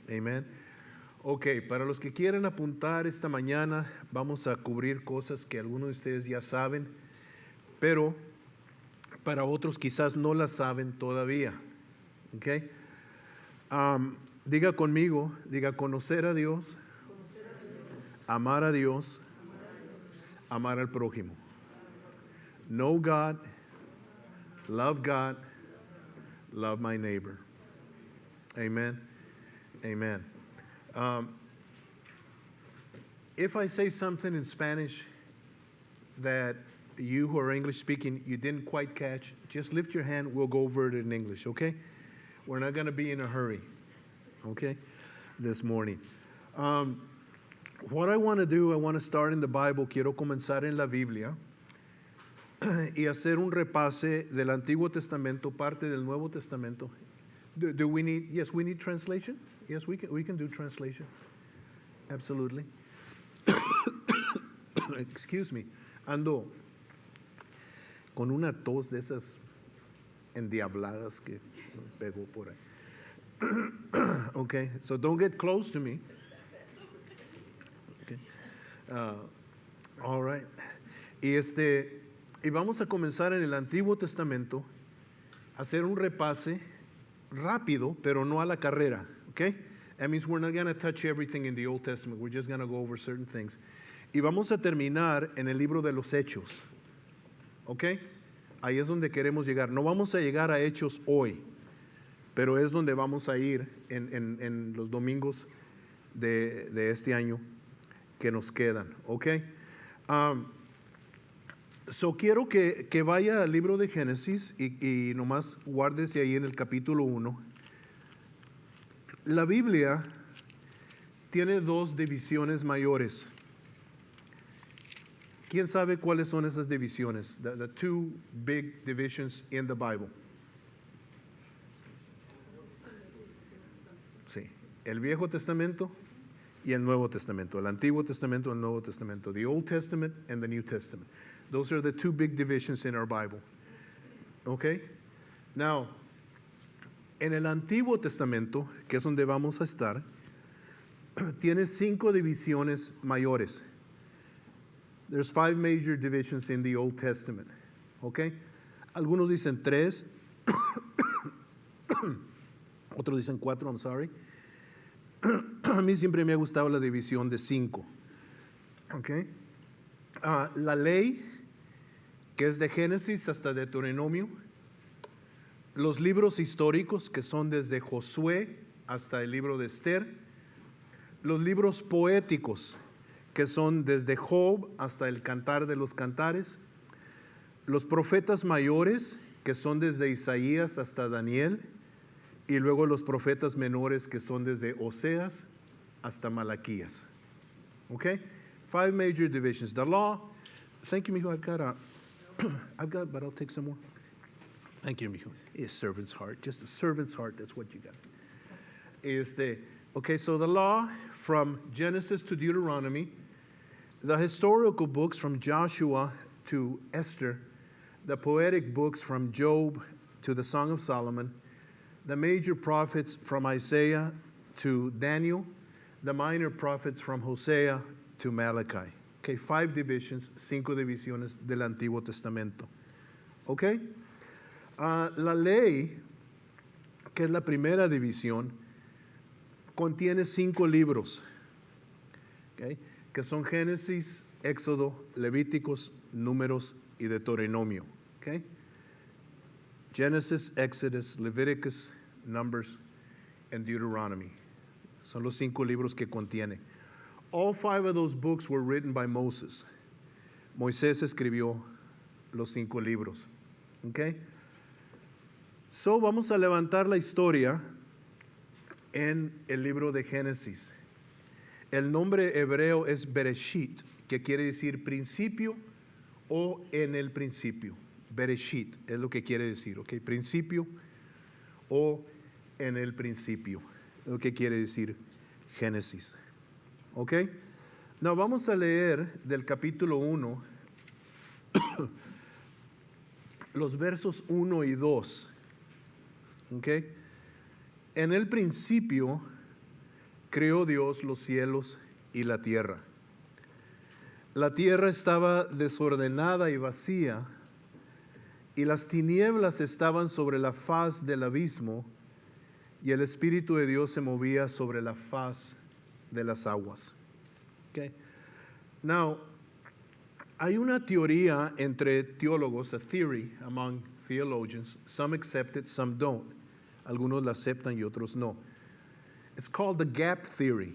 Amen. Ok, para los que quieren apuntar esta mañana, vamos a cubrir cosas que algunos de ustedes ya saben, pero para otros quizás no las saben todavía. Ok. Diga conmigo, diga conocer a Dios, amar a Dios, amar al prójimo. Know God, love my neighbor. Amen. Amen. If I say something in Spanish that you who are English speaking, you didn't quite catch, just lift your hand, we'll go over it in English, okay? We're not going to be in a hurry, okay, this morning. What I want to do, I want to start in the Bible. Quiero comenzar en la Biblia y hacer un repase del Antiguo Testamento, parte del Nuevo Testamento. Do we need, yes, we need translation? Yes, we can do translation. Absolutely. Excuse me. Ando con una tos de esas endiabladas que me pegó por ahí. Okay, so don't get close to me. Okay. All right. Y vamos a comenzar en el Antiguo Testamento a hacer un repase rápido, pero no a la carrera. Okay? That means we're not going to touch everything in the Old Testament. We're just going to go over certain things. Y vamos a terminar en el libro de los Hechos. ¿Ok? Ahí es donde queremos llegar. No vamos a llegar a Hechos hoy, pero es donde vamos a ir en los domingos de este año que nos quedan. ¿Ok? So quiero que vaya al libro de Génesis y nomás guárdese ahí en el capítulo 1. La Biblia tiene dos divisiones mayores. ¿Quién sabe cuáles son esas divisiones? The two big divisions in the Bible. Sí, el Viejo Testamento y el Nuevo Testamento. El Antiguo Testamento y el Nuevo Testamento. The Old Testament and the New Testament. Those are the two big divisions in our Bible. Okay? Now, en el Antiguo Testamento, que es donde vamos a estar, tiene 5 divisiones mayores. There's 5 major divisions in the Old Testament. Okay? Algunos dicen 3. Otros dicen 4, I'm sorry. A mí siempre me ha gustado la división de 5. Okay? La ley, que es de Génesis hasta Deuteronomio. Los libros históricos, que son desde Josué hasta el libro de Esther. Los libros poéticos, que son desde Job hasta el Cantar de los Cantares. Los profetas mayores, que son desde Isaías hasta Daniel. Y luego los profetas menores, que son desde Oseas hasta Malaquías. Okay? 5 major divisions. The law, thank you, mijo, I've got, but I'll take some more. Thank you, mijo. A servant's heart, just a servant's heart, that's what you got. Okay, so the law from Genesis to Deuteronomy, the historical books from Joshua to Esther, the poetic books from Job to the Song of Solomon, the major prophets from Isaiah to Daniel, the minor prophets from Hosea to Malachi. Okay, 5 divisions, 5 divisiones del Antiguo Testamento. Okay? La ley, que es la primera división, contiene 5 libros. Okay? Que son Génesis, Éxodo, Levíticos, Números y Deuteronomio. Okay? Genesis, Exodus, Leviticus, Numbers, and Deuteronomy. Son los 5 libros que contiene. All 5 of those books were written by Moses. Moisés escribió los 5 libros. Okay? So vamos a levantar la historia en el libro de Génesis. El nombre hebreo es Bereshit, que quiere decir principio o en el principio. Bereshit es lo que quiere decir, ¿ok? Principio o en el principio, es lo que quiere decir Génesis. ¿Ok? Now vamos a leer del capítulo 1 los versos 1 y 2. ¿Ok? En el principio creó Dios los cielos y la tierra. La tierra estaba desordenada y vacía, y las tinieblas estaban sobre la faz del abismo, y el Espíritu de Dios se movía sobre la faz de las aguas. Okay. Now, hay una teoría entre teólogos, a theory among theologians. Some accept it, some don't. Algunos la aceptan y otros no. It's called the gap theory.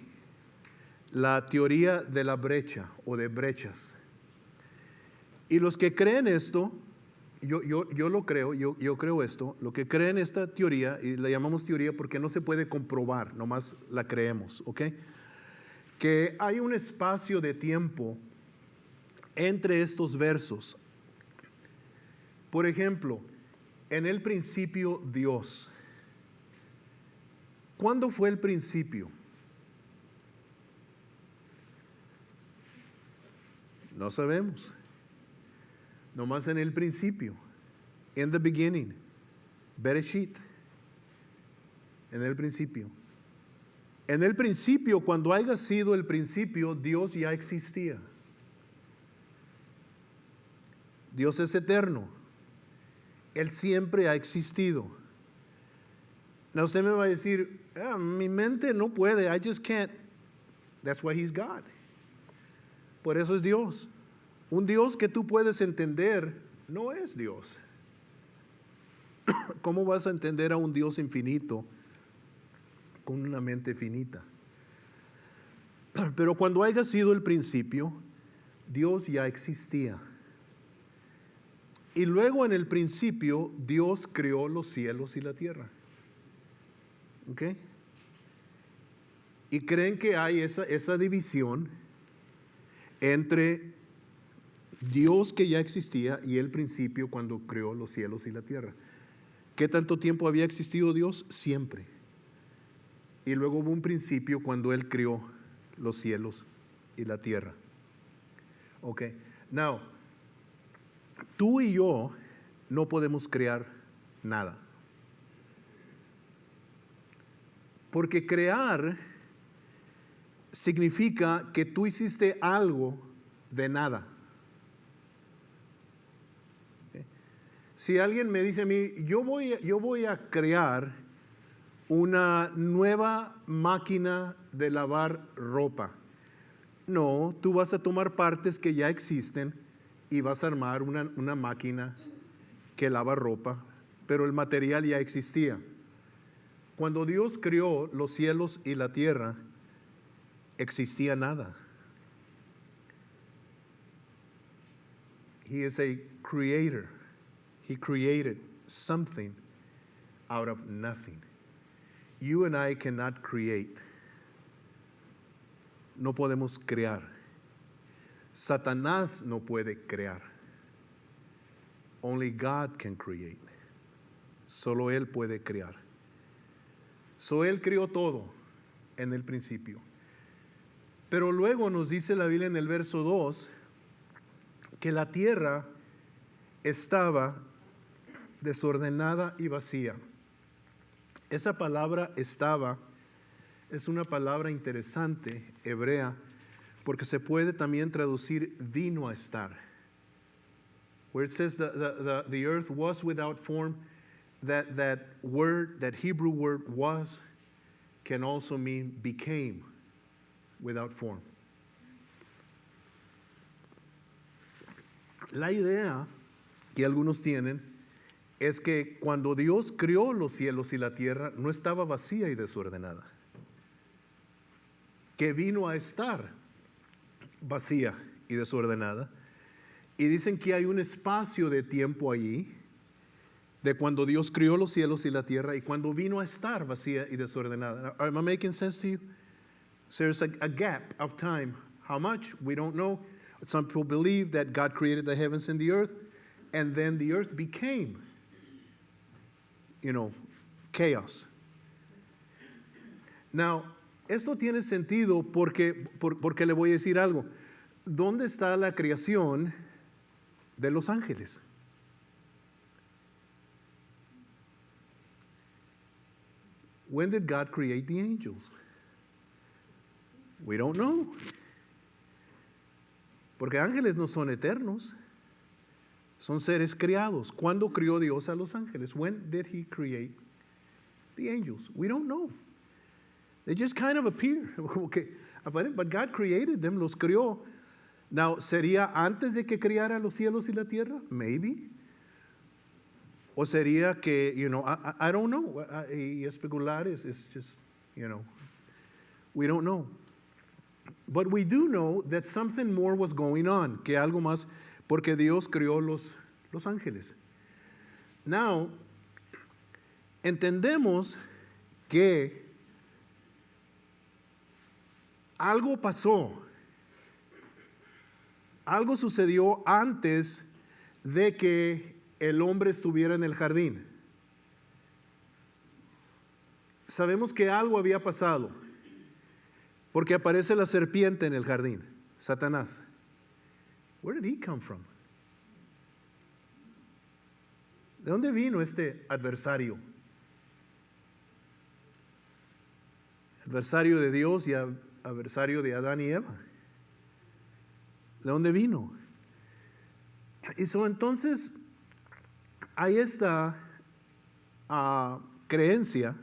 La teoría de la brecha o de brechas. Y los que creen esto, yo lo creo, yo creo esto, lo que creen esta teoría, y la llamamos teoría porque no se puede comprobar, nomás la creemos, ¿ok? Que hay un espacio de tiempo entre estos versos. Por ejemplo, en el principio Dios. ¿Cuándo fue el principio? No sabemos. Nomás en el principio. In the beginning. Bereshit. En el principio. En el principio, cuando haya sido el principio, Dios ya existía. Dios es eterno. Él siempre ha existido. Now usted me va a decir, mi mente no puede, I just can't. That's why he's God. Por eso es Dios. Un Dios que tú puedes entender no es Dios. ¿Cómo vas a entender a un Dios infinito con una mente finita? Pero cuando haya sido el principio, Dios ya existía. Y luego en el principio, Dios creó los cielos y la tierra. ¿Ok? Y creen que hay esa división entre Dios que ya existía y el principio cuando creó los cielos y la tierra. ¿Qué tanto tiempo había existido Dios? Siempre. Y luego hubo un principio cuando Él creó los cielos y la tierra. Ok. Now, tú y yo no podemos crear nada. Porque crear significa que tú hiciste algo de nada. Si alguien me dice a mí, yo voy a crear una nueva máquina de lavar ropa. No, tú vas a tomar partes que ya existen y vas a armar una máquina que lava ropa, pero el material ya existía. Cuando Dios creó los cielos y la tierra, existía nada. He is a creator. He created something out of nothing. You and I cannot create. No podemos crear. Satanás no puede crear. Only God can create. Solo Él puede crear. So Él creó todo en el principio. Pero luego nos dice la Biblia en el verso 2 que la tierra estaba desordenada y vacía. Esa palabra estaba es una palabra interesante, hebrea, porque se puede también traducir vino a estar. Where it says the earth was without form, that word, that Hebrew word was, can also mean became without form. La idea que algunos tienen es que cuando Dios creó los cielos y la tierra, no estaba vacía y desordenada. Que vino a estar vacía y desordenada. Y dicen que hay un espacio de tiempo allí, de cuando Dios creó los cielos y la tierra, y cuando vino a estar vacía y desordenada. Am I making sense to you? So there's a gap of time. How much? We don't know. Some people believe that God created the heavens and the earth, and then the earth became, chaos. Now, esto tiene sentido porque le voy a decir algo. ¿Dónde está la creación de los ángeles? When did God create the angels? We don't know. Porque ángeles no son eternos. Son seres creados. ¿Cuándo crió Dios a los ángeles? When did he create the angels? We don't know. They just kind of appear. But God created them, los creó. Now, ¿sería antes de que creara los cielos y la tierra? Maybe. O sería que, I don't know. Y especular is just, we don't know. But we do know that something more was going on, que algo más, porque Dios creó los ángeles. Now, entendemos que algo pasó, algo sucedió antes de que el hombre estuviera en el jardín. Sabemos que algo había pasado, porque aparece la serpiente en el jardín, Satanás. Where did he come from? ¿De dónde vino este adversario? Adversario de Dios y adversario de Adán y Eva. ¿De dónde vino? Y entonces hay esta creencia.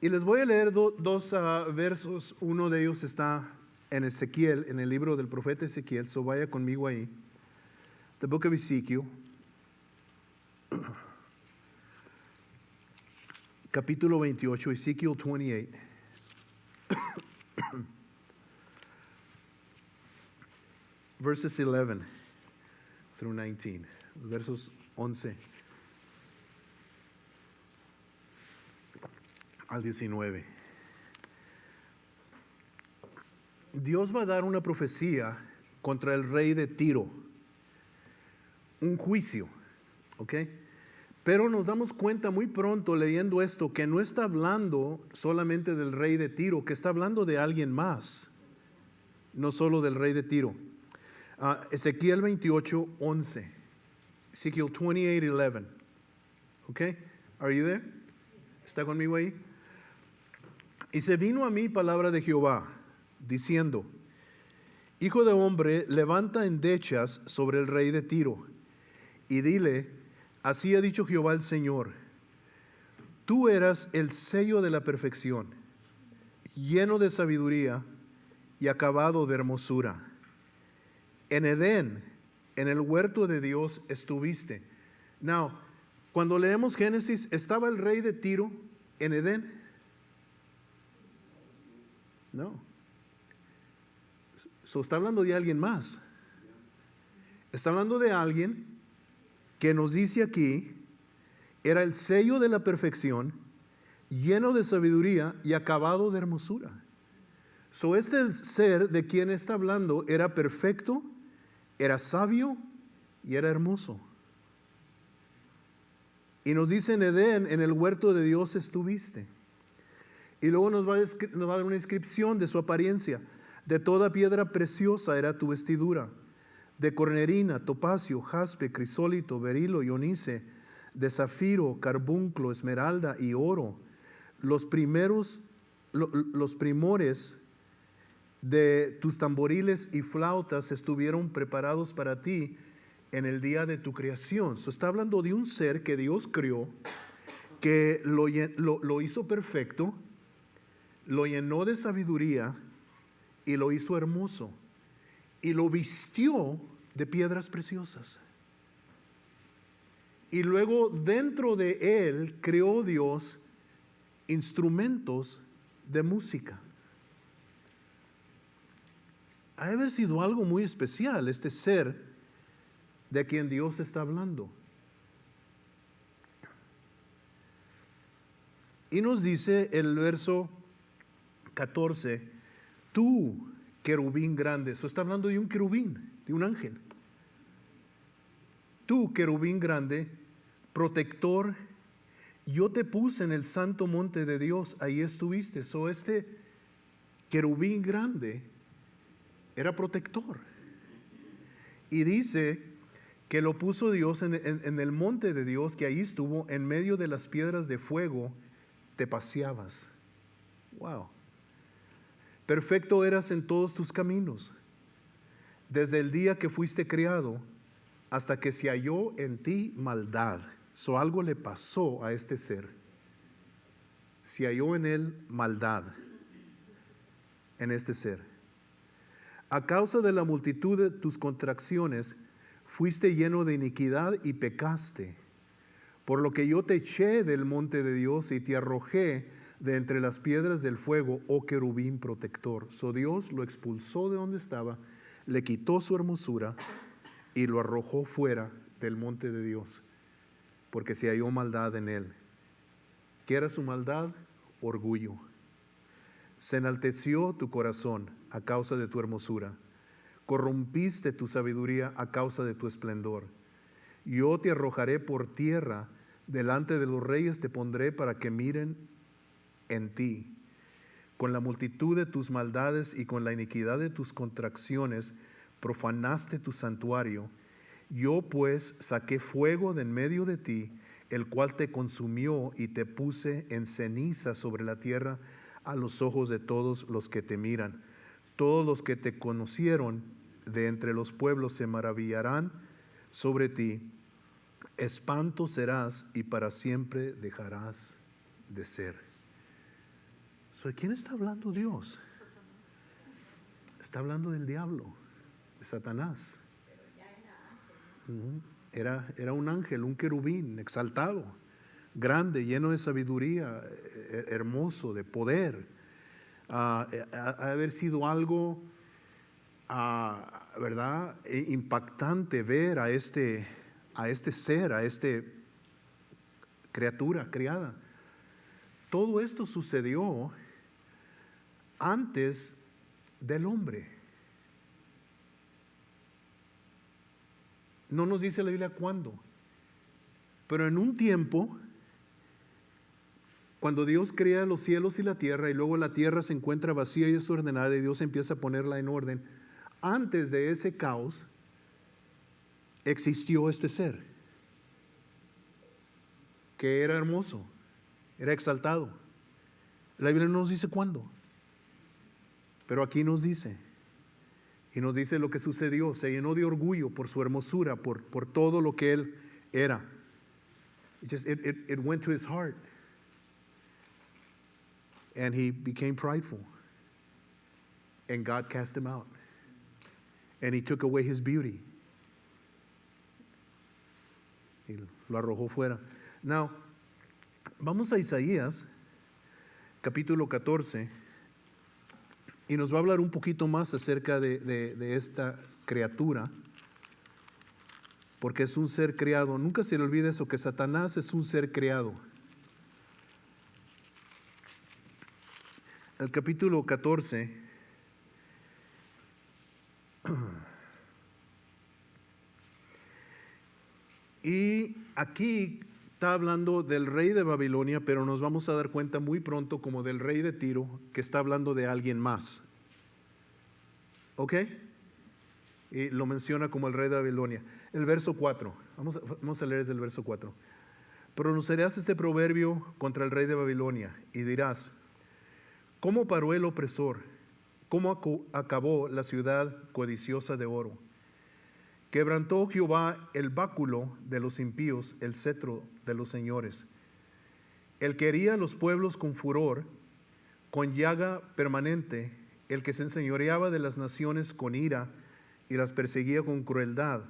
Y les voy a leer dos versos. Uno de ellos está en Ezequiel, en el libro del profeta Ezequiel. So vaya conmigo ahí. The book of Ezekiel. Capítulo 28, Ezekiel 28. Verses 11 through 19. Versos 11 al 19. Dios va a dar una profecía contra el rey de Tiro. Un juicio. ¿Ok? Pero nos damos cuenta muy pronto leyendo esto que no está hablando solamente del rey de Tiro, que está hablando de alguien más, no solo del rey de Tiro. Ezequiel 28, 11. Ezekiel 28, 11. ¿Ok? Are you there? ¿Está conmigo ahí? Y se vino a mí palabra de Jehová, diciendo: Hijo de hombre, levanta endechas sobre el rey de Tiro, y dile: así ha dicho Jehová el Señor, tú eras el sello de la perfección, lleno de sabiduría y acabado de hermosura. En Edén, en el huerto de Dios estuviste. Now, cuando leemos Génesis, ¿estaba el rey de Tiro en Edén? No. Está hablando de alguien más. Está hablando de alguien que nos dice aquí, era el sello de la perfección, lleno de sabiduría y acabado de hermosura. Este ser de quien está hablando era perfecto, era sabio y era hermoso. Y nos dice en Edén, en el huerto de Dios estuviste. Y luego nos va a dar una descripción de su apariencia. De toda piedra preciosa era tu vestidura, de cornerina, topacio, jaspe, crisólito, berilo y onice, de zafiro, carbunclo, esmeralda y oro. Los primores de tus tamboriles y flautas estuvieron preparados para ti en el día de tu creación. Está hablando de un ser que Dios creó, que lo hizo perfecto, lo llenó de sabiduría y lo hizo hermoso. Y lo vistió de piedras preciosas. Y luego dentro de él creó Dios instrumentos de música. Ha de haber sido algo muy especial este ser de quien Dios está hablando. Y nos dice el verso 14, tú, querubín grande. Eso está hablando de un querubín, de un ángel. Tú, querubín grande, protector, yo te puse en el santo monte de Dios, ahí estuviste. Este querubín grande era protector. Y dice que lo puso Dios en el monte de Dios, que ahí estuvo, en medio de las piedras de fuego, te paseabas. Wow. Perfecto eras en todos tus caminos, desde el día que fuiste criado hasta que se halló en ti maldad. Algo le pasó a este ser. Se halló en él maldad, en este ser. A causa de la multitud de tus contracciones, fuiste lleno de iniquidad y pecaste. Por lo que yo te eché del monte de Dios y te arrojé de entre las piedras del fuego, oh querubín protector. Dios lo expulsó de donde estaba, le quitó su hermosura y lo arrojó fuera del monte de Dios, porque se halló maldad en él. ¿Qué era su maldad? Orgullo. Se enalteció tu corazón a causa de tu hermosura. Corrompiste tu sabiduría a causa de tu esplendor. Yo te arrojaré por tierra, delante de los reyes te pondré para que miren en ti. Con la multitud de tus maldades y con la iniquidad de tus contracciones, profanaste tu santuario. Yo pues saqué fuego de en medio de ti, el cual te consumió y te puse en ceniza sobre la tierra a los ojos de todos los que te miran. Todos los que te conocieron de entre los pueblos se maravillarán sobre ti. Espanto serás y para siempre dejarás de ser. ¿De quién está hablando Dios? Está hablando del diablo, de Satanás. Era un ángel, un querubín exaltado, grande, lleno de sabiduría, hermoso, de poder. Ha haber sido algo, ¿verdad? Impactante ver a este ser, a esta criatura creada. Todo esto sucedió antes del hombre. No nos dice la Biblia cuándo, pero en un tiempo, cuando Dios crea los cielos y la tierra, y luego la tierra se encuentra vacía y desordenada, y Dios empieza a ponerla en orden, antes de ese caos, existió este ser, que era hermoso, era exaltado. La Biblia no nos dice cuándo, pero aquí nos dice, y nos dice lo que sucedió. Se llenó de orgullo por su hermosura, por todo lo que él era. It went to his heart, and he became prideful, and God cast him out, and he took away his beauty. Y lo arrojó fuera. Now, vamos a Isaías, capítulo 14, y nos va a hablar un poquito más acerca de esta criatura, porque es un ser creado. Nunca se le olvide eso, que Satanás es un ser creado. El capítulo 14, y aquí está hablando del rey de Babilonia, pero nos vamos a dar cuenta muy pronto como del rey de Tiro, que está hablando de alguien más. ¿Ok? Y lo menciona como el rey de Babilonia. El verso 4, vamos a leer desde el verso 4. Pronunciarás este proverbio contra el rey de Babilonia y dirás: ¿cómo paró el opresor? ¿Cómo acabó la ciudad codiciosa de oro? Quebrantó Jehová el báculo de los impíos, el cetro de los señores. El que hería a los pueblos con furor, con llaga permanente, el que se enseñoreaba de las naciones con ira y las perseguía con crueldad.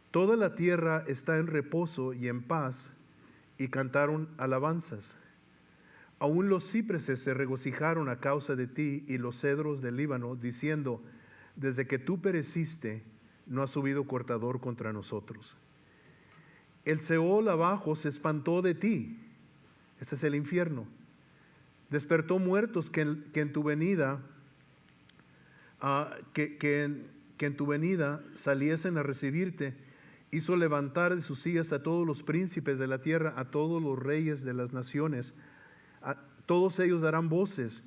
Toda la tierra está en reposo y en paz, y cantaron alabanzas. Aún los cipreses se regocijaron a causa de ti, y los cedros del Líbano, diciendo: desde que tú pereciste, no ha subido cortador contra nosotros. El Seol abajo se espantó de ti. Ese es el infierno. Despertó muertos que en tu venida saliesen a recibirte. Hizo levantar de sus sillas a todos los príncipes de la tierra, a todos los reyes de las naciones. Todos ellos darán voces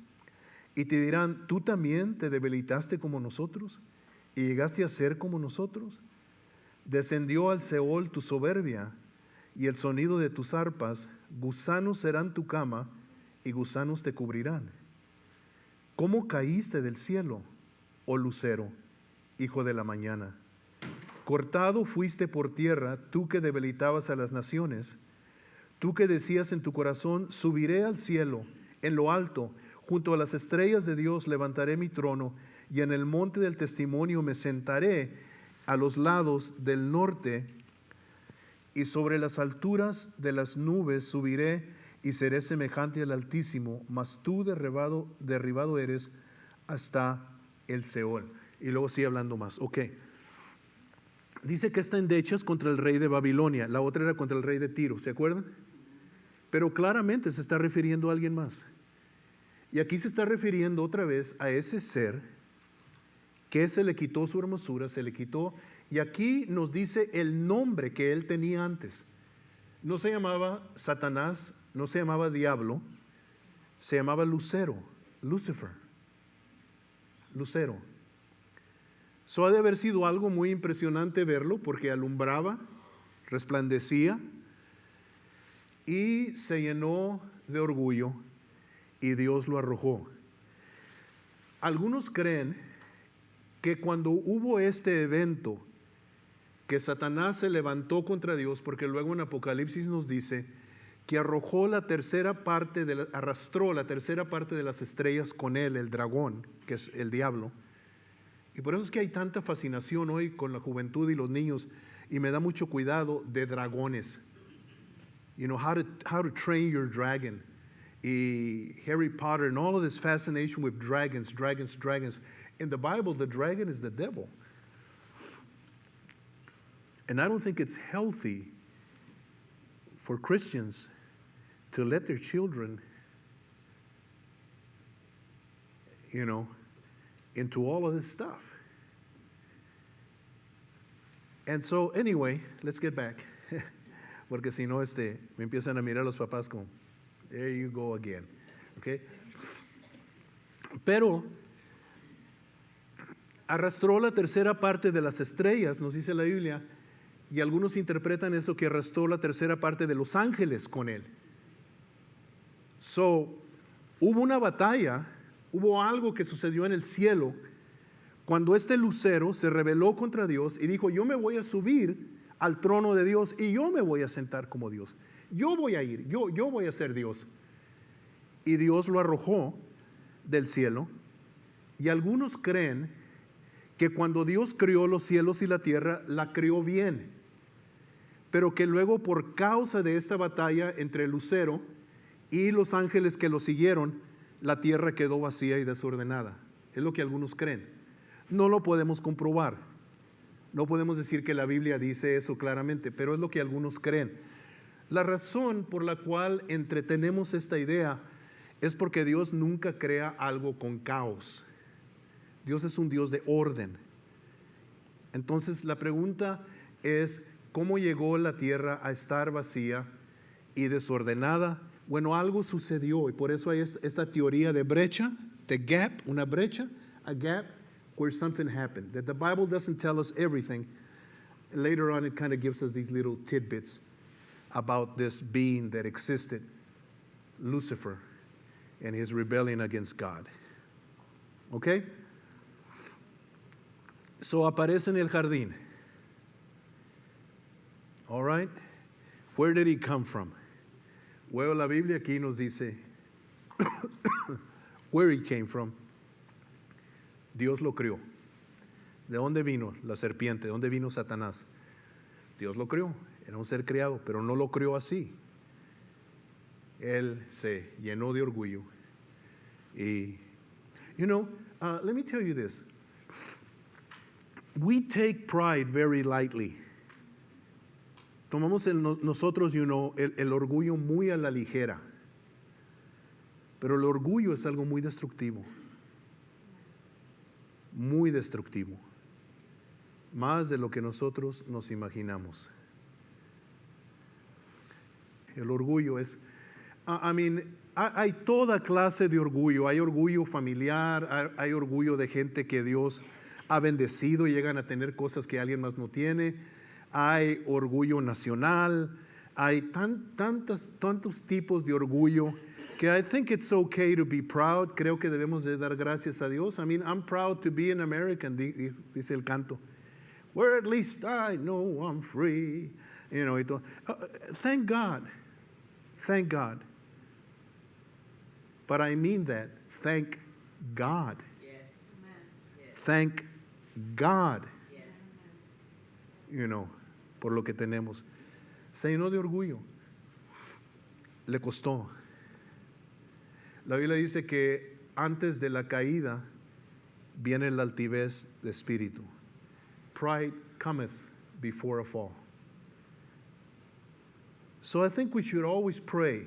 y te dirán: ¿tú también te debilitaste como nosotros y llegaste a ser como nosotros? Descendió al Seol tu soberbia y el sonido de tus arpas. Gusanos serán tu cama y gusanos te cubrirán. ¿Cómo caíste del cielo, oh lucero, hijo de la mañana? Cortado fuiste por tierra, tú que debilitabas a las naciones, tú que decías en tu corazón, subiré al cielo, en lo alto, junto a las estrellas de Dios levantaré mi trono, y en el monte del testimonio me sentaré a los lados del norte, y sobre las alturas de las nubes subiré y seré semejante al Altísimo, mas tú derribado eres hasta el Seol. Y luego sigue hablando más. Ok. Dice que esta endecha es contra el rey de Babilonia, la otra era contra el rey de Tiro, ¿se acuerdan? Pero claramente se está refiriendo a alguien más. Y aquí se está refiriendo otra vez a ese ser que se le quitó su hermosura, se le quitó, y aquí nos dice el nombre que él tenía antes. No se llamaba Satanás, no se llamaba Diablo, se llamaba Lucero, Lucifer, Lucero. Eso ha de haber sido algo muy impresionante verlo, porque alumbraba, resplandecía, y se llenó de orgullo, y Dios lo arrojó. Algunos creen que cuando hubo este evento, que Satanás se levantó contra Dios, porque luego en Apocalipsis nos dice que arrojó arrastró la tercera parte de las estrellas con él, el dragón, que es el diablo. Y por eso es que hay tanta fascinación hoy con la juventud y los niños, y me da mucho cuidado de dragones. You know, how to train your dragon. Y Harry Potter and all of this fascination with dragons. In the Bible, the dragon is the devil. And I don't think it's healthy for Christians to let their children, into all of this stuff. And so, anyway, let's get back. Porque si no, me empiezan a mirar los papás como, there you go again. Okay? Pero arrastró la tercera parte de las estrellas, nos dice la Biblia, y algunos interpretan eso que arrastró la tercera parte de los ángeles con él. So, hubo una batalla, hubo algo que sucedió en el cielo, cuando este lucero se rebeló contra Dios y dijo, yo me voy a subir al trono de Dios y yo me voy a sentar como Dios. Yo voy a ir, yo voy a ser Dios. Y Dios lo arrojó del cielo. Y algunos creen que cuando Dios creó los cielos y la tierra, la creó bien. Pero que luego por causa de esta batalla entre el lucero y los ángeles que lo siguieron, la tierra quedó vacía y desordenada. Es lo que algunos creen. No lo podemos comprobar. No podemos decir que la Biblia dice eso claramente, pero es lo que algunos creen. La razón por la cual entretenemos esta idea es porque Dios nunca crea algo con caos. Dios es un Dios de orden. Entonces la pregunta es, ¿cómo llegó la tierra a estar vacía y desordenada? Bueno, algo sucedió y por eso hay esta teoría de brecha, de gap, una brecha, a gap where something happened. That the Bible doesn't tell us everything. Later on it kind of gives us these little tidbits about this being that existed, Lucifer, and his rebellion against God. Okay? So aparece en el jardín. All right? Where did he come from? Well, la Biblia aquí nos dice where he came from. Dios lo creó. ¿De dónde vino la serpiente? ¿De dónde vino Satanás? Dios lo creó. Era un ser creado, pero no lo creó así. Él se llenó de orgullo. Y, let me tell you this. We take pride very lightly. Tomamos nosotros, el orgullo muy a la ligera. Pero el orgullo es algo muy destructivo. Muy destructivo. Más de lo que nosotros nos imaginamos. El orgullo es, hay toda clase de orgullo. Hay orgullo familiar, hay orgullo de gente que Dios ha bendecido y llegan a tener cosas que alguien más no tiene. Hay orgullo nacional, hay tantos tipos de orgullo que I think it's okay to be proud. Creo que debemos de dar gracias a Dios. I mean, I'm proud to be an American, dice el canto. Where at least I know I'm free. You know, y todo. Thank God. Thank God. But I mean that. Thank God. Yes. Yes. Thank God. Yes. You know, por lo que tenemos. Se llenó de orgullo. Le costó. La Biblia dice que antes de la caída viene la altivez de espíritu. Pride cometh before a fall. So I think we should always pray,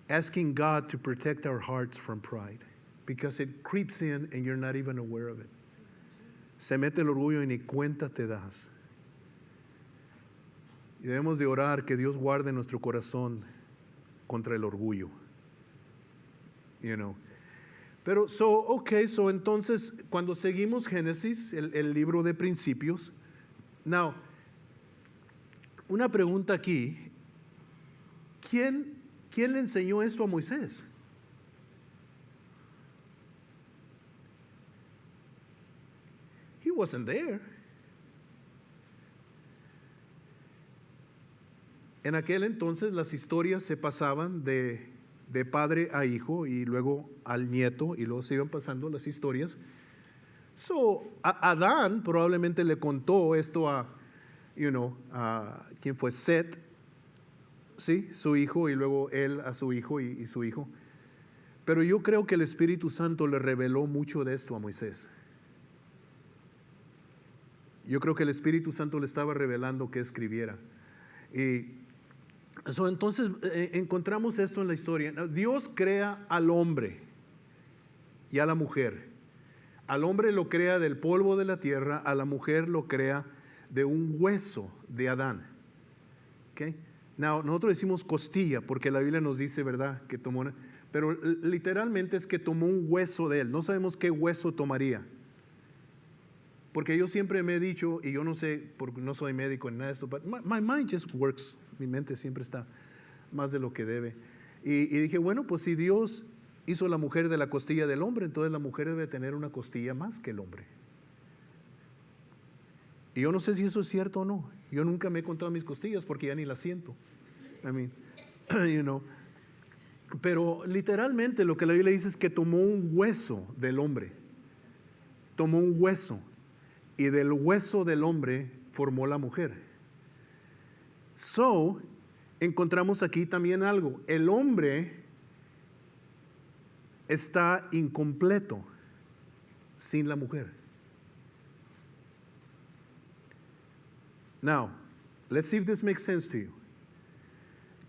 asking God to protect our hearts from pride, because it creeps in and you're not even aware of it. Se mete el orgullo y ni cuenta te das. Y debemos de orar que Dios guarde nuestro corazón contra el orgullo. You know. Pero, so entonces, cuando seguimos Génesis, el libro de principios, now, una pregunta aquí, ¿quién le enseñó esto a Moisés? He wasn't there. En aquel entonces las historias se pasaban de padre a hijo y luego al nieto y luego se iban pasando las historias. So, Adán probablemente le contó esto a quien fue Set, ¿sí? Su hijo, y luego él a su hijo y su hijo. Pero yo creo que el Espíritu Santo le reveló mucho de esto a Moisés. Yo creo que el Espíritu Santo le estaba revelando que escribiera. Y entonces encontramos esto en la historia. Dios crea al hombre y a la mujer. Al hombre lo crea del polvo de la tierra, a la mujer lo crea de un hueso de Adán. Okay? Now, nosotros decimos costilla porque la Biblia nos dice, ¿verdad?, que tomó una, pero literalmente es que tomó un hueso de él. No sabemos qué hueso tomaría. Porque yo siempre me he dicho, y yo no sé, porque no soy médico en nada de esto, but my mind just works. Mi mente siempre está más de lo que debe. Y dije, bueno, pues si Dios hizo la mujer de la costilla del hombre, entonces la mujer debe tener una costilla más que el hombre. Y yo no sé si eso es cierto o no. Yo nunca me he contado mis costillas porque ya ni las siento. I mean, you know. Pero literalmente lo que la Biblia dice es que tomó un hueso del hombre. Tomó un hueso. Y del hueso del hombre formó la mujer. So, encontramos aquí también algo. El hombre está incompleto sin la mujer. Now, let's see if this makes sense to you.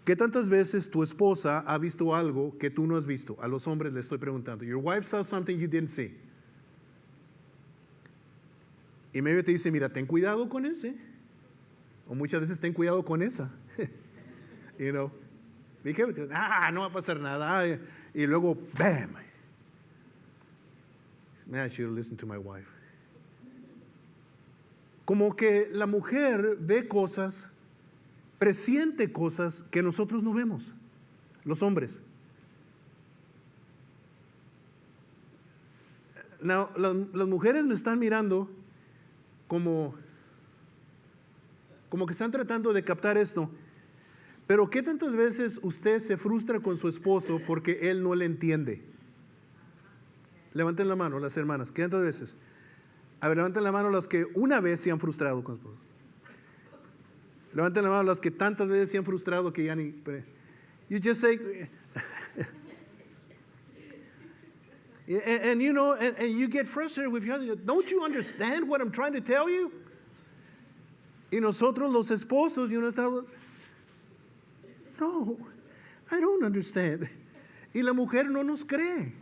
¿Qué tantas veces tu esposa ha visto algo que tú no has visto? A los hombres les estoy preguntando. Your wife saw something you didn't see. Y medio te dice, mira, ten cuidado con ese. O muchas veces ten cuidado con esa. You know. No va a pasar nada. Y luego, bam. Man, I should listen to my wife. Como que la mujer ve cosas, presiente cosas que nosotros no vemos, los hombres. Now, las mujeres me están mirando como que están tratando de captar esto. Pero ¿qué tantas veces usted se frustra con su esposo porque él no le entiende? Levanten la mano las hermanas. ¿Qué tantas veces? A ver, levanten la mano las que una vez se han frustrado con su esposo. Levanten la mano las que tantas veces se han frustrado que ya ni... You just say... and you know, and you get frustrated with your husband. Don't you understand what I'm trying to tell you? Y nosotros los esposos, y uno estamos... No, I don't understand. Y la mujer no nos cree.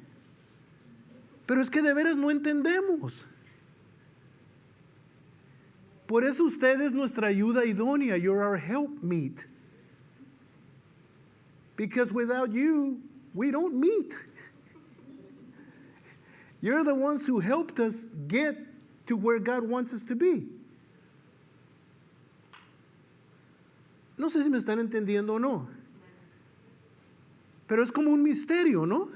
Pero es que de veras no entendemos. Por eso usted es nuestra ayuda idónea. You're our helpmeet. Because without you, we don't meet. You're the ones who helped us get to where God wants us to be. No sé si me están entendiendo o no. Pero es como un misterio, ¿no?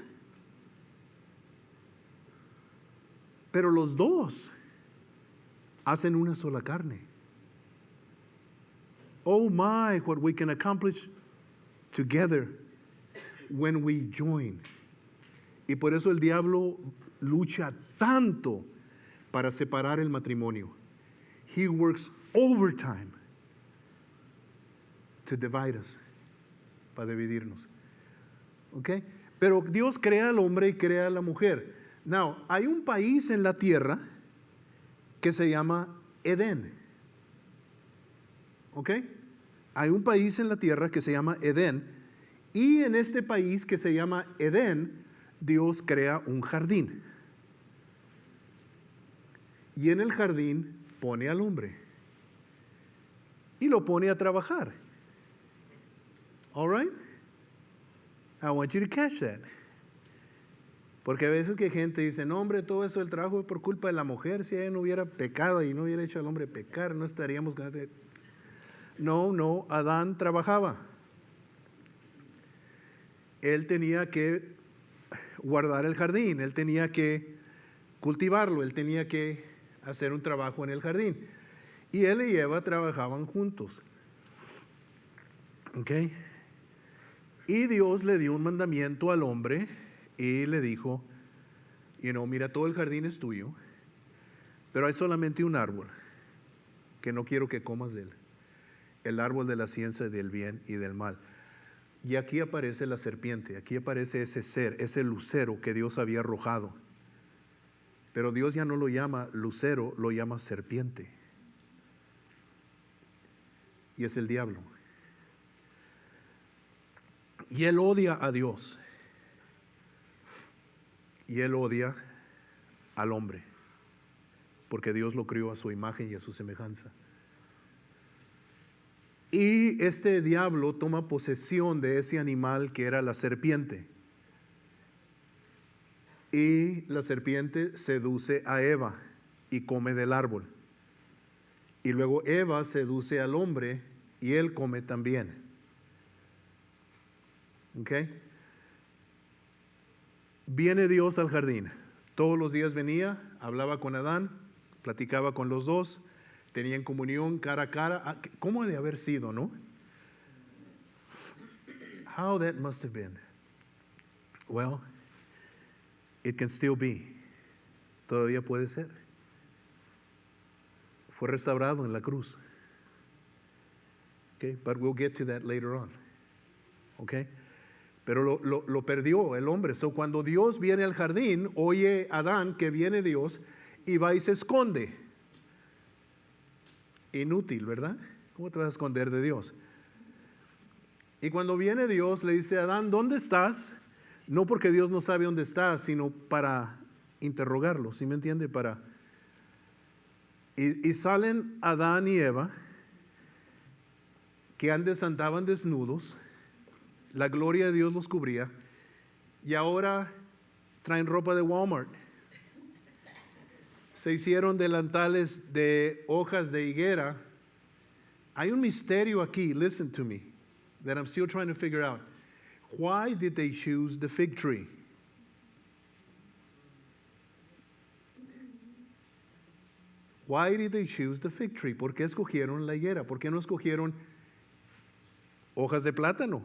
Pero los dos hacen una sola carne. Oh my, what we can accomplish together when we join. Y por eso el diablo lucha tanto para separar el matrimonio. He works overtime to divide us, para dividirnos. ¿Ok? Pero Dios crea al hombre y crea a la mujer. Now, hay un país en la tierra que se llama Edén. ¿Ok? Hay un país en la tierra que se llama Edén. Y en este país que se llama Edén, Dios crea un jardín. Y en el jardín pone al hombre. Y lo pone a trabajar. All right? I want you to catch that. Porque a veces que gente dice, no hombre, todo eso del trabajo es por culpa de la mujer. Si ella no hubiera pecado y no hubiera hecho al hombre pecar, no estaríamos... No, Adán trabajaba. Él tenía que guardar el jardín, él tenía que cultivarlo, él tenía que hacer un trabajo en el jardín. Y él y Eva trabajaban juntos. ¿Ok? Y Dios le dio un mandamiento al hombre y le dijo, mira, todo el jardín es tuyo, pero hay solamente un árbol que no quiero que comas de él. El árbol de la ciencia del bien y del mal. Y aquí aparece la serpiente, aquí aparece ese ser, ese lucero que Dios había arrojado. Pero Dios ya no lo llama lucero, lo llama serpiente. Y es el diablo. Y él odia a Dios. Y él odia al hombre. Porque Dios lo crió a su imagen y a su semejanza. Y este diablo toma posesión de ese animal que era la serpiente. Y la serpiente seduce a Eva y come del árbol. Y luego Eva seduce al hombre y él come también. ¿Ok? Viene Dios al jardín. Todos los días venía, hablaba con Adán, platicaba con los dos. Tenían comunión cara a cara. ¿Cómo de haber sido, no? How that must have been. Well, it can still be. Todavía puede ser. Fue restaurado en la cruz. Okay, but we'll get to that later on. Okay? Pero lo perdió el hombre. So cuando Dios viene al jardín, oye Adán que viene Dios y va y se esconde. Inútil, ¿verdad? ¿Cómo te vas a esconder de Dios? Y cuando viene Dios le dice a Adán, ¿dónde estás? No porque Dios no sabe dónde está, sino para interrogarlo, ¿sí me entiende? Y salen Adán y Eva, que antes andaban desnudos, la gloria de Dios los cubría, y ahora traen ropa de Walmart. Se hicieron delantales de hojas de higuera. Hay un misterio aquí, listen to me, that I'm still trying to figure out. Why did they choose the fig tree? Why did they choose the fig tree? ¿Por qué escogieron la higuera? ¿Por qué no escogieron hojas de plátano?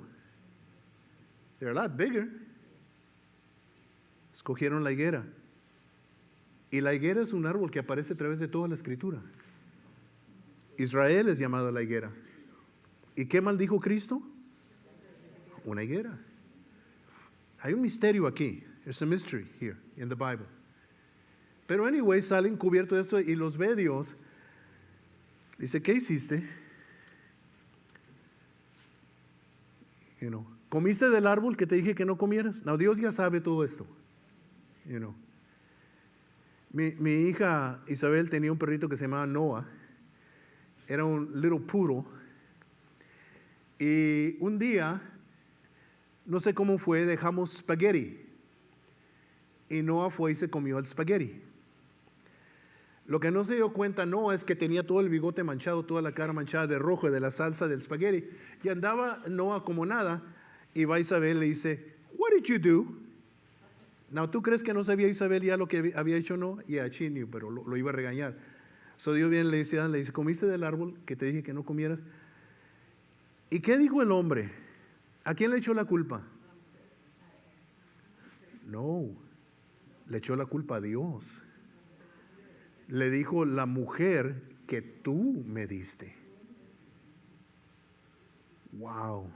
They're a lot bigger. Escogieron la higuera. Y la higuera es un árbol que aparece a través de toda la escritura. Israel es llamado la higuera. ¿Y qué maldijo Cristo? Una higuera. Hay un misterio aquí. There's a mystery here in the Bible. Pero anyway, salen cubiertos de esto y los ve Dios. Dice, ¿qué hiciste? ¿Comiste del árbol que te dije que no comieras? No, Dios ya sabe todo esto. Mi hija Isabel tenía un perrito que se llamaba Noah. Era un little poodle. Y un día, no sé cómo fue, dejamos spaghetti. Y Noah fue y se comió el spaghetti. Lo que no se dio cuenta Noah es que tenía todo el bigote manchado, toda la cara manchada de rojo de la salsa del spaghetti. Y andaba Noah como nada. Y va Isabel y le dice, what did you do? Now, ¿tú crees que no sabía Isabel ya lo que había hecho? No, yeah, she knew, pero lo iba a regañar. So Dios viene y le dice a Adán, le dice, ¿comiste del árbol que te dije que no comieras? ¿Y qué dijo el hombre? ¿A quién le echó la culpa? No, le echó la culpa a Dios. Le dijo, la mujer que tú me diste. Wow.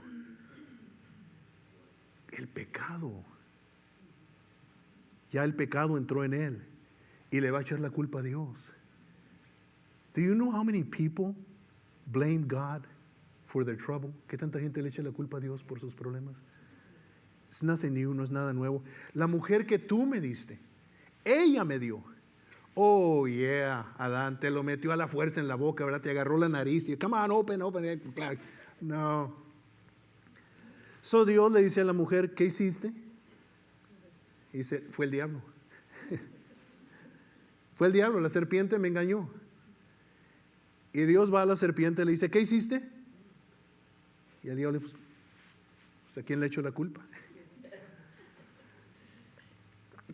El pecado. Ya el pecado entró en él y le va a echar la culpa a Dios. Do you know how many people blame God for their trouble? ¿Qué tanta gente le echa la culpa a Dios por sus problemas? It's nothing new, no es nada nuevo. La mujer que tú me diste, ella me dio. Oh, yeah, Adán, te lo metió a la fuerza en la boca, ¿verdad? Te agarró la nariz y, come on, open. No. So Dios le dice a la mujer, ¿qué hiciste? Y dice, fue el diablo. Fue el diablo, la serpiente me engañó. Y Dios va a la serpiente y le dice, ¿qué hiciste? Y el diablo le dice, pues, ¿a quién le echó la culpa?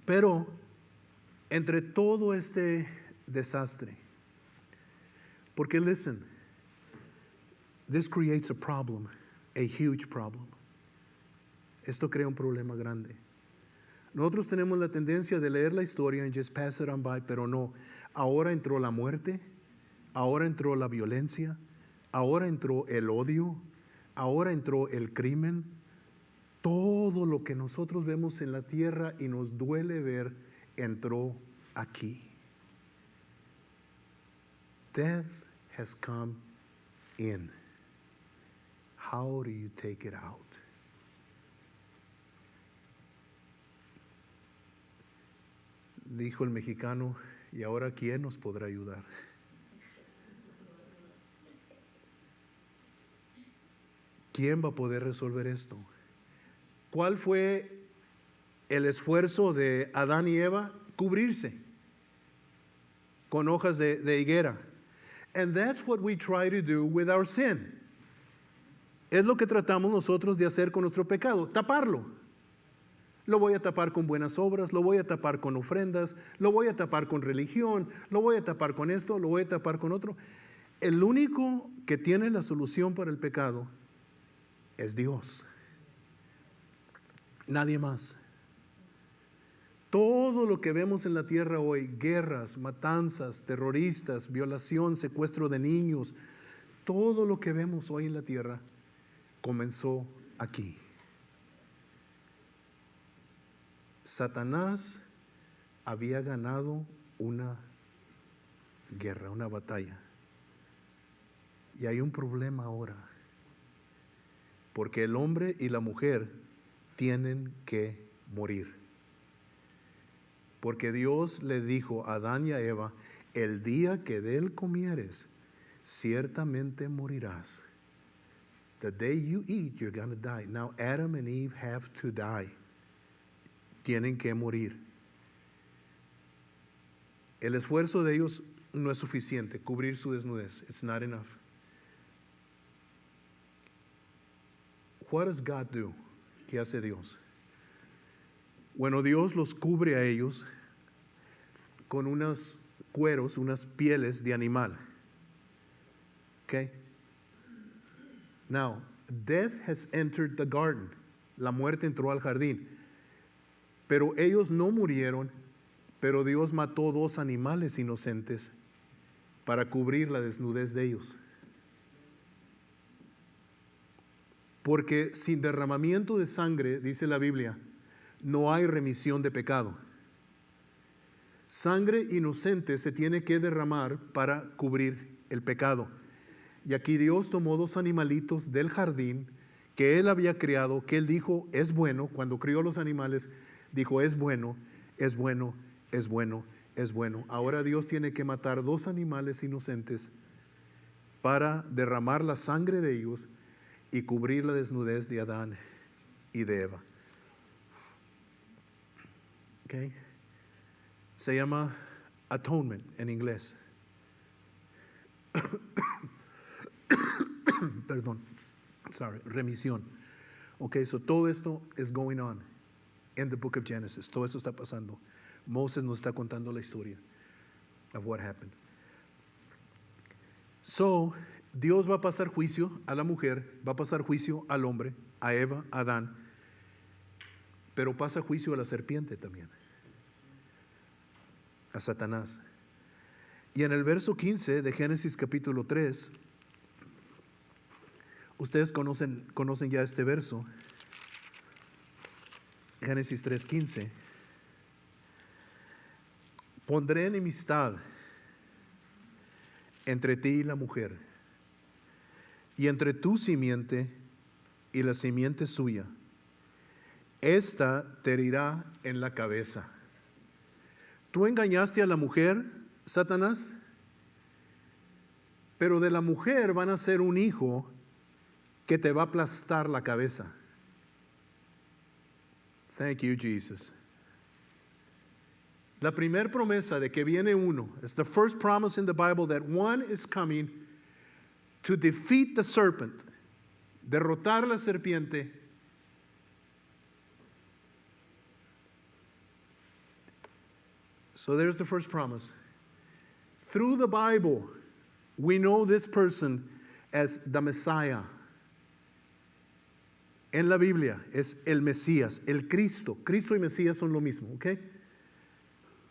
Pero entre todo este desastre, porque listen, this creates a problem, a huge problem. Esto crea un problema grande. Nosotros tenemos la tendencia de leer la historia and just pass it on by, pero no. Ahora entró la muerte, ahora entró la violencia, ahora entró el odio, ahora entró el crimen. Todo lo que nosotros vemos en la tierra y nos duele ver, entró aquí. Death has come in. How do you take it out? Dijo el mexicano, ¿y ahora quién nos podrá ayudar? ¿Quién va a poder resolver esto? ¿Cuál fue el esfuerzo de Adán y Eva? Cubrirse con hojas de higuera. And that's what we try to do with our sin. Es lo que tratamos nosotros de hacer con nuestro pecado, taparlo. Lo voy a tapar con buenas obras, lo voy a tapar con ofrendas, lo voy a tapar con religión, lo voy a tapar con esto, lo voy a tapar con otro. El único que tiene la solución para el pecado es Dios. Nadie más. Todo lo que vemos en la tierra hoy, guerras, matanzas, terroristas, violación, secuestro de niños, todo lo que vemos hoy en la tierra comenzó aquí. Satanás había ganado una guerra, una batalla. Y hay un problema ahora. Porque el hombre y la mujer tienen que morir. Porque Dios le dijo a Adán y a Eva, el día que de él comieres, ciertamente morirás. The day you eat, you're going to die. Now Adam and Eve have to die. Tienen que morir. El esfuerzo de ellos no es suficiente, cubrir su desnudez. It's not enough. What does God do? ¿Qué hace Dios? Bueno, Dios los cubre a ellos con unos cueros, unas pieles de animal. Okay? Now, death has entered the garden. La muerte entró al jardín. Pero ellos no murieron, pero Dios mató 2 animales inocentes para cubrir la desnudez de ellos. Porque sin derramamiento de sangre, dice la Biblia, no hay remisión de pecado. Sangre inocente se tiene que derramar para cubrir el pecado. Y aquí Dios tomó 2 animalitos del jardín que Él había creado, que Él dijo es bueno. Cuando crió los animales, dijo es bueno, es bueno, es bueno, es bueno. Ahora Dios tiene que matar 2 animales inocentes para derramar la sangre de ellos y cubrir la desnudez de Adán y de Eva. Okay. Se llama atonement en inglés. Perdón. Sorry, remisión. Okay, so todo esto is going on. in the book of Genesis. Todo eso está pasando. Moses nos está contando la historia of what happened. So, Dios va a pasar juicio a la mujer, va a pasar juicio al hombre, a Eva, a Adán, pero pasa juicio a la serpiente también, a Satanás. Y en el verso 15 de Génesis capítulo 3, ustedes conocen ya este verso, Génesis 3:15. Pondré enemistad entre ti y la mujer, y entre tu simiente y la simiente suya. Esta te herirá en la cabeza. Tú engañaste a la mujer, Satanás, pero de la mujer van a ser un hijo que te va a aplastar la cabeza. Thank you, Jesus. La primera promesa de que viene uno, it's the first promise in the Bible that one is coming to defeat the serpent, derrotar la serpiente. So there's the first promise. Through the Bible, we know this person as the Messiah. En la Biblia es el Mesías, el Cristo. Cristo y Mesías son lo mismo, ¿ok?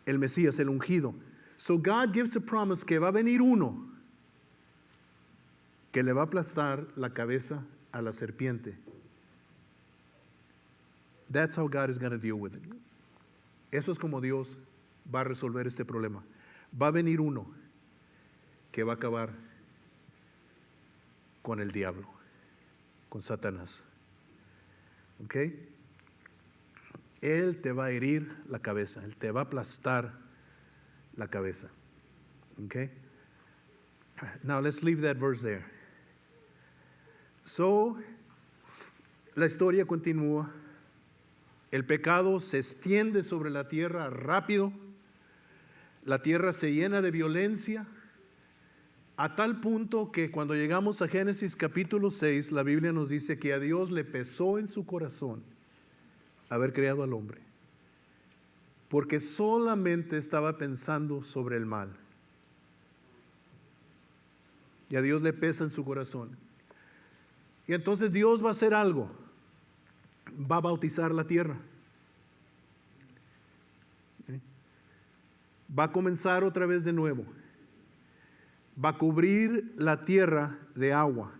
El Mesías, el ungido. So God gives a promise que va a venir uno que le va a aplastar la cabeza a la serpiente. That's how God is going to deal with it. Eso es como Dios va a resolver este problema. Va a venir uno que va a acabar con el diablo, con Satanás. ¿Ok? Él te va a herir la cabeza, Él te va a aplastar la cabeza. ¿Ok? Now let's leave that verse there. So, la historia continúa. El pecado se extiende sobre la tierra rápido. La tierra se llena de violencia. A tal punto que cuando llegamos a Génesis capítulo 6, la Biblia nos dice que a Dios le pesó en su corazón haber creado al hombre, porque solamente estaba pensando sobre el mal. Y a Dios le pesa en su corazón. Y entonces Dios va a hacer algo. Va a bautizar la tierra. Va a comenzar otra vez de nuevo. Va a cubrir la tierra de agua.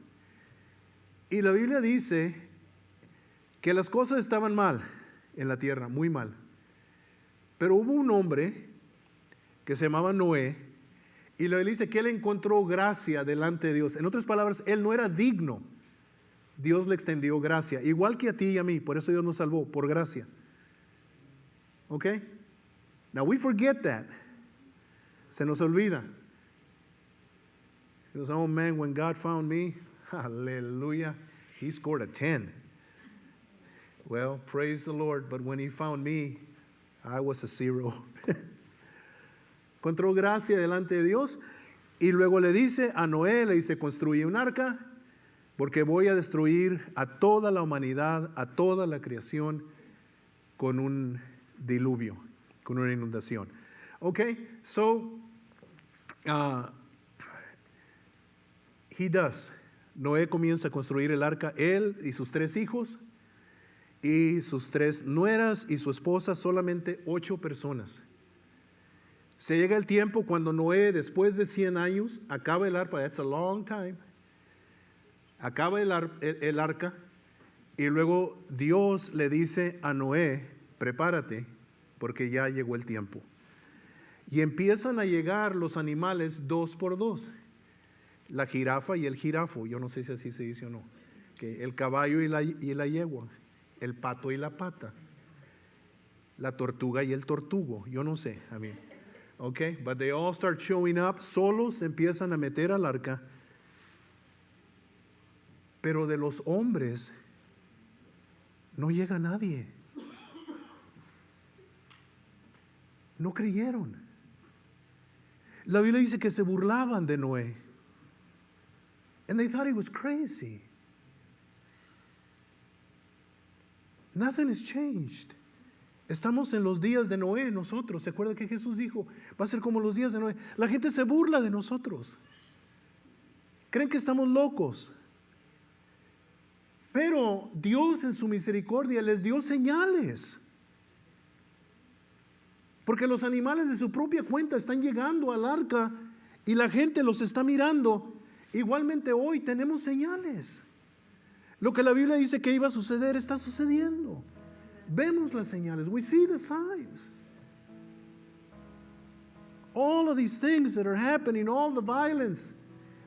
Y la Biblia dice que las cosas estaban mal en la tierra, muy mal. Pero hubo un hombre que se llamaba Noé, y la Biblia dice que él encontró gracia delante de Dios. En otras palabras, él no era digno. Dios le extendió gracia, igual que a ti y a mí. Por eso Dios nos salvó, por gracia. ¿Ok? Now we forget that. Se nos olvida. He goes, oh man, when God found me, hallelujah, He scored a 10. Well, praise the Lord, but when He found me, I was a 0. Encontró gracia delante de Dios, y luego le dice a Noé, le dice, construye un arca, porque voy a destruir a toda la humanidad, a toda la creación, con un diluvio, con una inundación. Okay, so he does. Noé comienza a construir el arca, él y sus 3 hijos, y sus 3 nueras y su esposa, solamente 8 personas. Se llega el tiempo cuando Noé, después de 100 años, acaba el arca, that's a long time, acaba el arca, y luego Dios le dice a Noé, prepárate, porque ya llegó el tiempo. Y empiezan a llegar los animales 2 por 2. La jirafa y el jirafo, yo no sé si así se dice o no. Okay. El caballo y la yegua, el pato y la pata, la tortuga y el tortugo, yo no sé, a mí. Okay, but they all start showing up, solos empiezan a meter al arca. Pero de los hombres no llega nadie. No creyeron. La Biblia dice que se burlaban de Noé. And they thought he was crazy. Nothing has changed. Estamos en los días de Noé nosotros. ¿Se acuerda que Jesús dijo? Va a ser como los días de Noé. La gente se burla de nosotros. Creen que estamos locos. Pero Dios en su misericordia les dio señales. Porque los animales de su propia cuenta están llegando al arca y la gente los está mirando. Igualmente hoy tenemos señales. Lo que la Biblia dice que iba a suceder está sucediendo. Vemos las señales. We see the signs. All of these things that are happening, all the violence,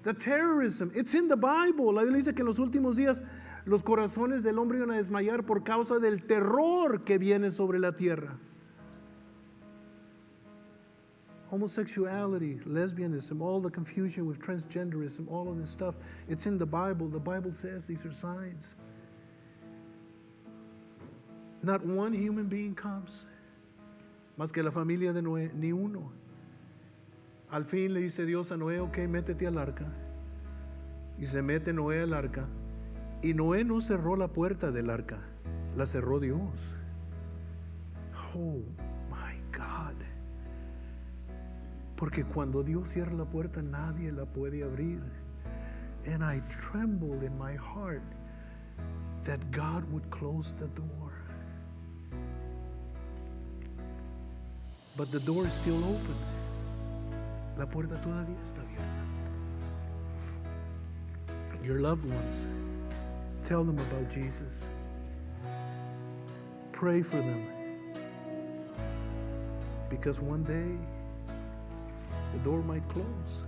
the terrorism, it's in the Bible. La Biblia dice que en los últimos días los corazones del hombre iban a desmayar por causa del terror que viene sobre la tierra. Homosexuality, lesbianism, all the confusion with transgenderism, all of this stuff, it's in the Bible. The Bible says these are signs. Not one human being comes, más que la familia de Noé, ni uno. Al fin le dice Dios a Noé, ok, métete al arca. Y se mete Noé al arca. Y Noé no cerró la puerta del arca, la cerró Dios. Oh my God. Porque cuando Dios cierra la puerta, nadie la puede abrir. And I trembled in my heart that God would close the door. But the door is still open. La puerta todavía está abierta. Your loved ones, tell them about Jesus. Pray for them. Because one day, the door might close.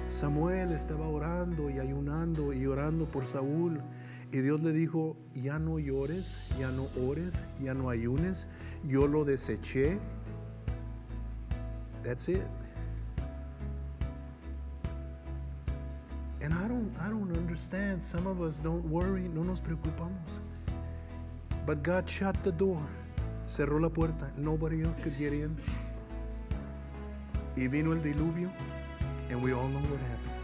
Samuel estaba orando y ayunando y orando por Saúl. Y Dios le dijo, ya no llores, ya no ores, ya no ayunes. Yo lo deseché. That's it. And I don't understand. Some of us don't worry, no nos preocupamos. But God shut the door. Cerró la puerta. Nobody else could get in. Y vino el diluvio. And we all know what happened.